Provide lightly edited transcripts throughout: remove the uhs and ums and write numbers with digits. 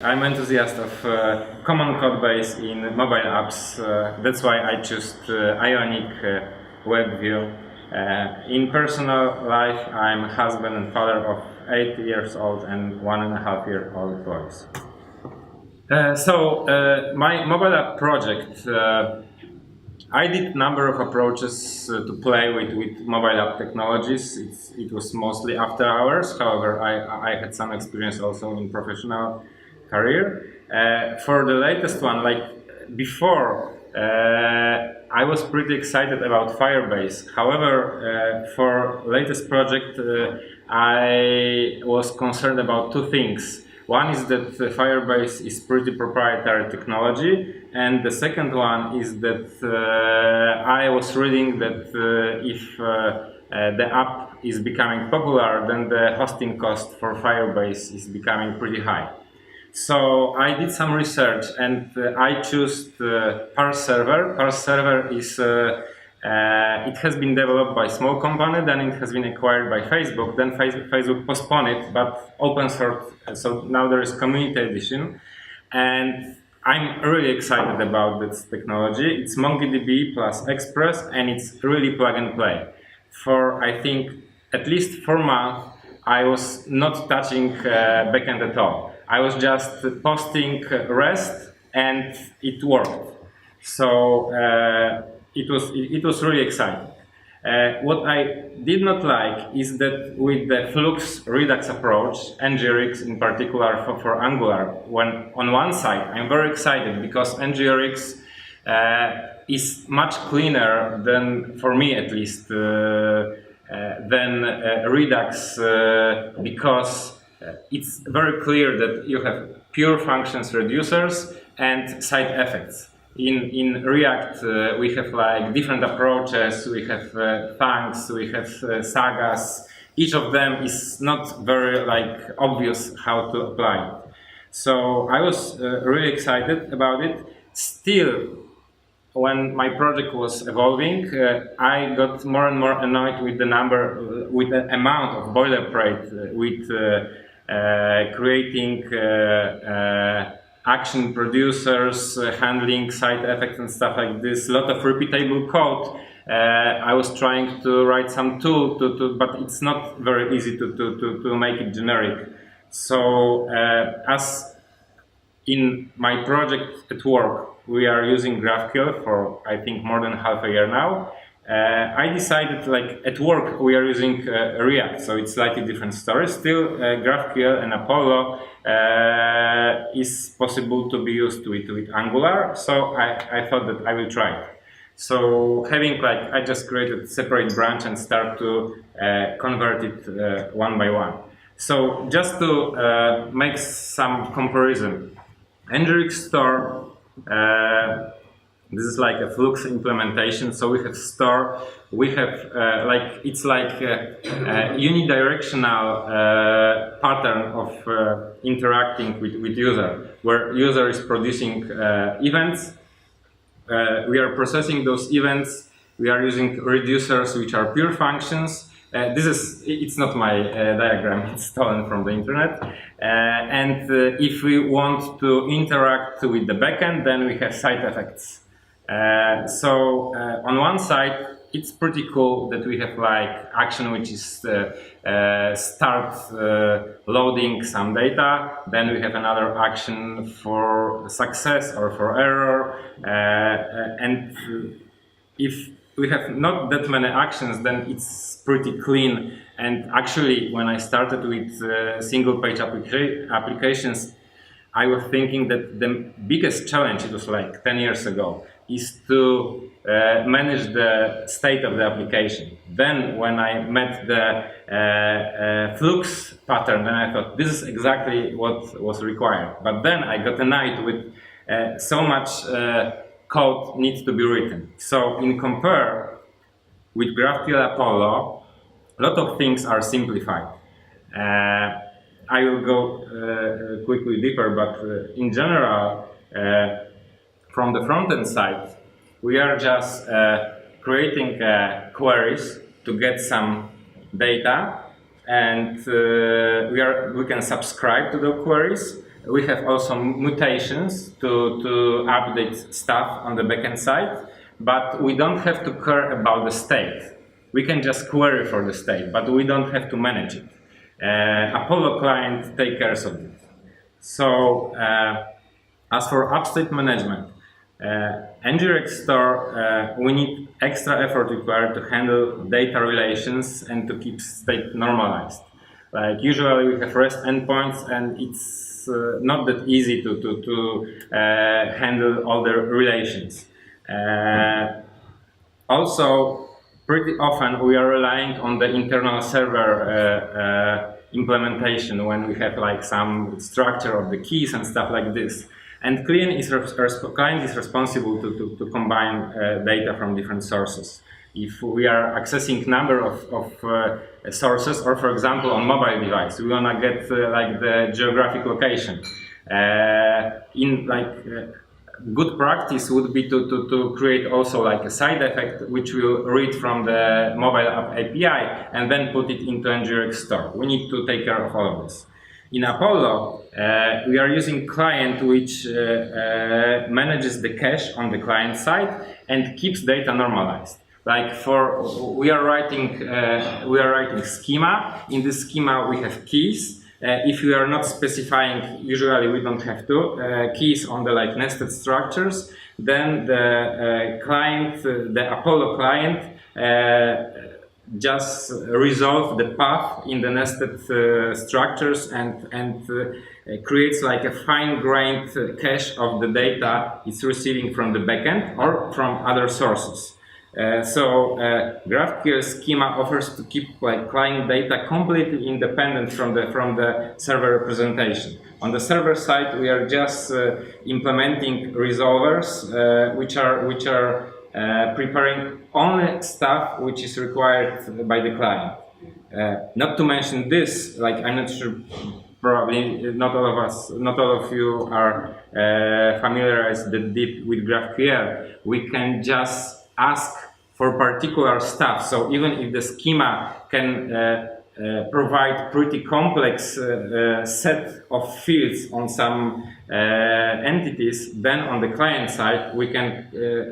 I'm enthusiast of common code base in mobile apps. That's why I chose Ionic web view. In personal life, I'm husband and father of 8 years old and 1.5-year-old boys. My mobile app project, I did a number of approaches to play with mobile app technologies. It was mostly after hours. However, I had some experience also in professional career. For the latest one, like before, I was pretty excited about Firebase. However, for latest project, I was concerned about two things. One is that Firebase is pretty proprietary technology, and the second one is that I was reading that if the app is becoming popular, then the hosting cost for Firebase is becoming pretty high. So I did some research and I chose Parse Server. Parse Server is it has been developed by a small company, then it has been acquired by Facebook, then Facebook postponed it, but open source, so now there is community edition. And I'm really excited about this technology. It's MongoDB plus Express, and it's really plug and play. For, I think, at least 4 months, I was not touching backend at all. I was just posting REST, and it worked. So it was really exciting. What I did not like is that with the Flux Redux approach, ngrx in particular for Angular, when on one side I'm very excited because ngrx is much cleaner than, for me at least, than Redux because it's very clear that you have pure functions reducers and side effects. In React, we have like different approaches. We have thunks, we have sagas. Each of them is not very like obvious how to apply it. So I was really excited about it. Still, when my project was evolving, I got more and more annoyed with the amount of boilerplate with creating action producers, handling side effects and stuff like this. A lot of repeatable code. I was trying to write some tool, but it's not very easy to make it generic. So as in my project at work, we are using GraphQL for, I think, more than half a year now. I decided, like, at work we are using React, so it's slightly different story. Still, GraphQL and Apollo is possible to be used with Angular, so I thought that I will try it. So having, like, I just created a separate branch and start to convert it one by one. So just to make some comparison, ngrx store, this is like a Flux implementation. So we have store, we have it's like a unidirectional pattern of interacting with user, where user is producing events. We are processing those events. We are using reducers, which are pure functions. It's not my diagram, it's stolen from the internet. And if we want to interact with the backend, then we have side effects. On one side, it's pretty cool that we have like action which is start loading some data, then we have another action for success or for error, and if we have not that many actions, then it's pretty clean. And actually, when I started with single page applications, I was thinking that the biggest challenge, it was like 10 years ago, is to manage the state of the application. Then when I met the Flux pattern, then I thought this is exactly what was required. But then I got annoyed with so much code needs to be written. So in compare with GraphQL Apollo, a lot of things are simplified. I will go quickly deeper, but in general, from the front-end side, we are just creating queries to get some data, and we can subscribe to the queries. We have also mutations to update stuff on the backend side, but we don't have to care about the state. We can just query for the state, but we don't have to manage it. Apollo client takes care of it. So as for upstate management, ngrx store, we need extra effort required to handle data relations and to keep state normalized. Like usually we have REST endpoints, and it's not that easy to handle all the relations. Also, pretty often we are relying on the internal server implementation when we have like some structure of the keys and stuff like this. And client is responsible to combine data from different sources. If we are accessing number of sources, or for example on mobile device, we wanna get like the geographic location. Good practice would be to create also like a side effect which will read from the mobile app API and then put it into ngrx store. We need to take care of all of this. In Apollo, we are using client which manages the cache on the client side and keeps data normalized. Like we are writing schema. In this schema, we have keys. If we are not specifying, usually we don't have to keys on the like nested structures. Then the client, the Apollo client, just resolve the path in the nested structures and creates like a fine-grained cache of the data it's receiving from the backend or from other sources. GraphQL schema offers to keep like client data completely independent from the server representation. On the server side, we are just implementing resolvers, which are preparing only stuff which is required by the client. Not to mention this, like I'm not sure, probably not all of you are familiarized that deep with GraphQL. We can just ask for particular stuff. So even if the schema can provide pretty complex set of fields on some entities, then on the client side we can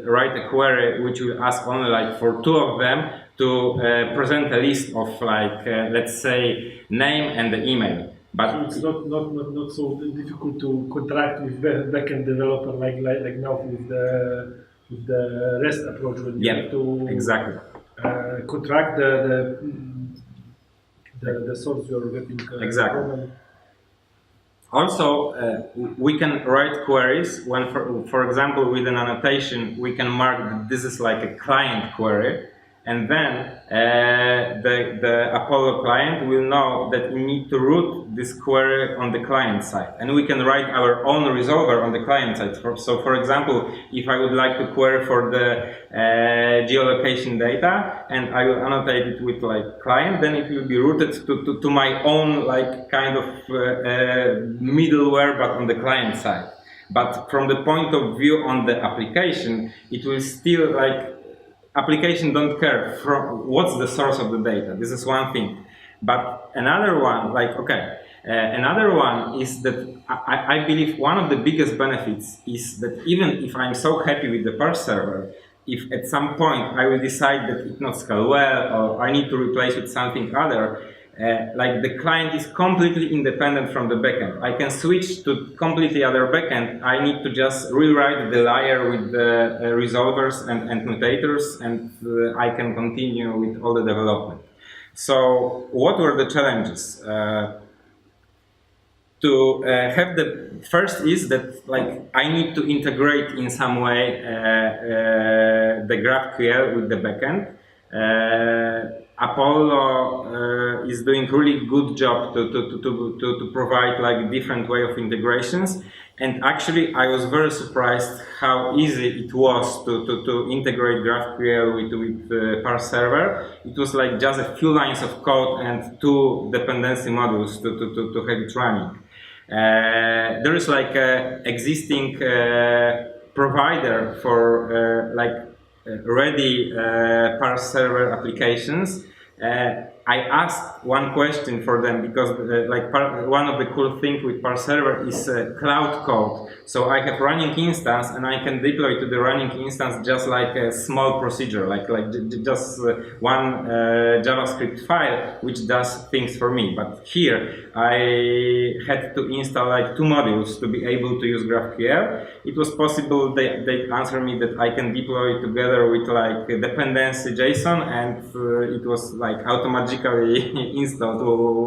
write a query which will ask only like for two of them to present a list of like let's say name and the email. But so it's not so difficult to contract with backend developer like now with the REST approach, when you have to exactly contract the source you're getting exactly. from. Also, we can write queries when, for example, with an annotation, we can mark that this is like a client query, and then the Apollo client will know that we need to route this query on the client side, and we can write our own resolver on the client side. So, for example, if I would like to query for the geolocation data, and I will annotate it with like client, then it will be routed to my own like kind of middleware, but on the client side. But from the point of view on the application, it will still like. Application don't care from what's the source of the data. This is one thing. But another one, another one is that I believe one of the biggest benefits is that even if I'm so happy with the parse server, if at some point I will decide that it not scale well or I need to replace with something other, like the client is completely independent from the backend. I can switch to completely other backend. I need to just rewrite the layer with the resolvers and mutators, and I can continue with all the development. So what were the challenges? To have the first is that like I need to integrate in some way the GraphQL with the backend. Apollo is doing really good job to provide like different way of integrations, and actually I was very surprised how easy it was to integrate GraphQL with parse server. It was like just a few lines of code and 2 dependency modules to have it running. There is like a existing provider for ready parse server applications. I asked one question for them because one of the cool things with Parse server is cloud code. So I have running instance and I can deploy to the running instance just like a small procedure, just one JavaScript file which does things for me. But here I had to install like 2 modules to be able to use GraphQL. It was possible they answered me that I can deploy together with like dependency JSON, and it was like automatically installed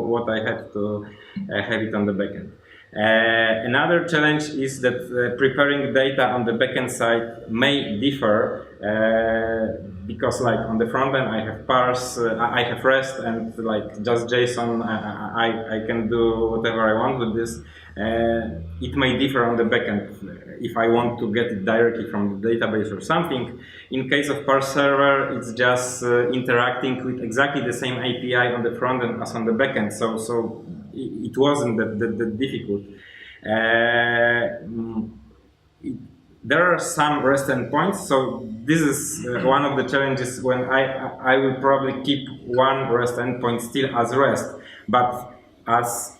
what I had to have it on the backend. Another challenge is that preparing data on the backend side may differ because like on the front end I have parse, I have REST, and like just JSON, I can do whatever I want with this. It may differ on the backend if I want to get it directly from the database or something. In case of parse server, it's just interacting with exactly the same API on the front end as on the backend, so it wasn't that difficult. There are some REST endpoints, so this is one of the challenges when I will probably keep one REST endpoint still as REST, but as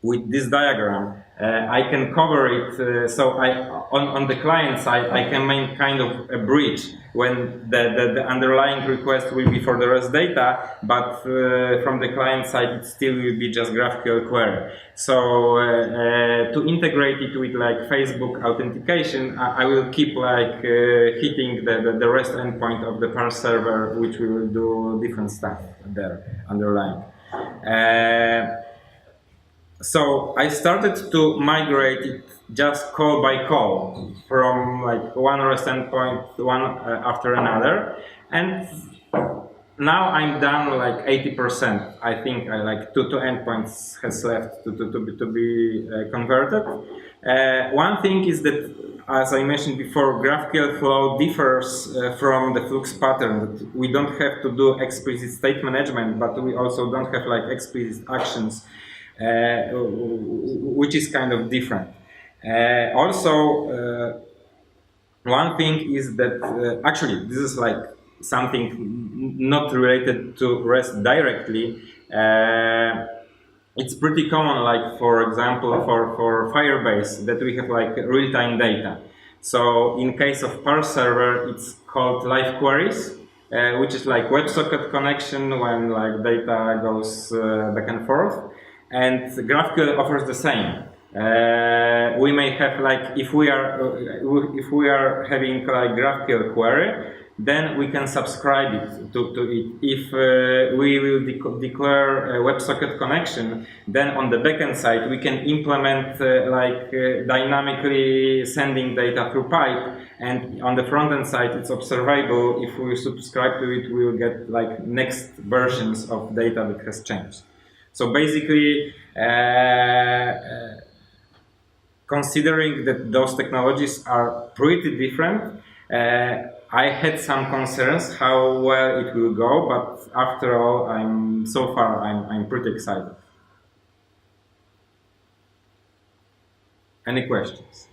with this diagram, I can cover it. So on the client side, I can make kind of a bridge when the underlying request will be for the REST data, but from the client side, it still will be just GraphQL query. So to integrate it with like Facebook authentication, I will keep like hitting the REST endpoint of the parse server, which we will do different stuff there underlying. So I started to migrate it just call by call from like one REST endpoint one after another, and now I'm done like 80%. I think I like two endpoints has left to be converted. One thing is that, as I mentioned before, GraphQL flow differs from the Flux pattern. That we don't have to do explicit state management, but we also don't have like explicit actions. Which is kind of different. Also, one thing is that actually this is like something not related to REST directly. It's pretty common, like for example, for Firebase, that we have like real-time data. So in case of parse server, it's called live queries, which is like WebSocket connection when like data goes back and forth. And GraphQL offers the same. We may have like if we are having like GraphQL query, then we can subscribe it to it. If we will declare a WebSocket connection, then on the backend side we can implement dynamically sending data through pipe, and on the front end side it's observable. If we subscribe to it, we will get like next versions of data that has changed. So basically, considering that those technologies are pretty different, I had some concerns how well it will go, but after all, so far I'm pretty excited. Any questions?